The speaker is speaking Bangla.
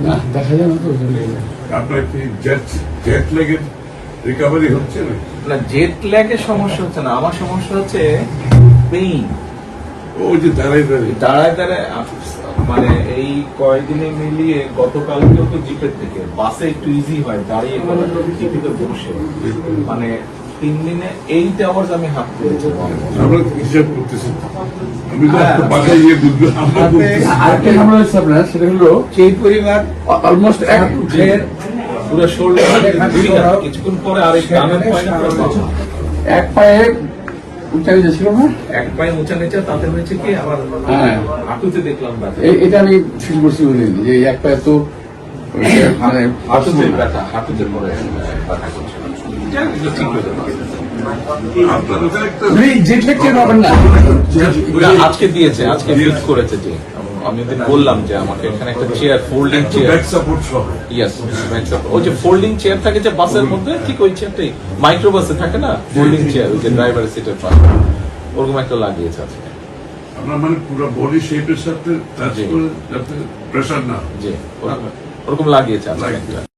না দেখা যায় না তো। আপনার কি জেট ল্যাগের রিকভারি হচ্ছে না? না, জেট ল্যাগের সমস্যা হচ্ছে না, আমার সমস্যা হচ্ছে পেইন। ওই যে দাঁড়াই দাঁড়ায় দাঁড়ায় মানে এই কয়েকদিনে মিলিয়ে গতকালকেও তো জিপের থেকে বাসে একটু ইজি হয়, দাঁড়িয়ে জিপিতে বসে মানে 3 দিনে 8 আওয়ার্স আমি হাত তুলেছি। আমরা হিসাব করতেছি, আমি তো বাসায় গিয়ে বুঝবো। আরেকটা ঝামেলা হচ্ছে আপনার, সেটা হলো সেই পরিবার অলমোস্ট পুরো শোল্ডার কিছুক্ষণ পরে আরেক ডানের পায়ে পুরো বাঁকা। এক পায়ে উঁচা নিচে ছিল না। এক পায়ে উঁচা নিচে, তাতে হয়েছে কি আবার হ্যাঁ, হাঁটুতে দেখলাম ব্যথা। এটা আমি ফিল করছি বলে যে এক পায়ে তো মানে হাঁটুতে ব্যথা, হাঁটুতে পরে ব্যথা করছে। যাক, এগুলো ঠিক হয়ে যাবে। আপনার ওখানে একটা জেট ল্যাগ টের পাবেন না। না, আজকে দিয়েছে, আজকে ফিট করেছে যে আমি ওদের বললাম যে আমাকে এখানে একটা chair, folding chair, back support সহ। ইয়েস, ওই যে ফোল্ডিং চেয়ার থাকে যে বাসের মধ্যে, ঠিক ওই চেয়ারটাই মাইক্রো বাসে থাকে না, ফোল্ডিং চেয়ার, ওই যে ড্রাইভারের সিটের পাশে, ওরকম একটা লাগিয়েছে আজকে। আপনার মানে পুরো বডি শেপের সাথে টাচ জি। করে যাতে প্রেশার না হয়। জি, ওরকম লাগিয়েছে আজকে একটা।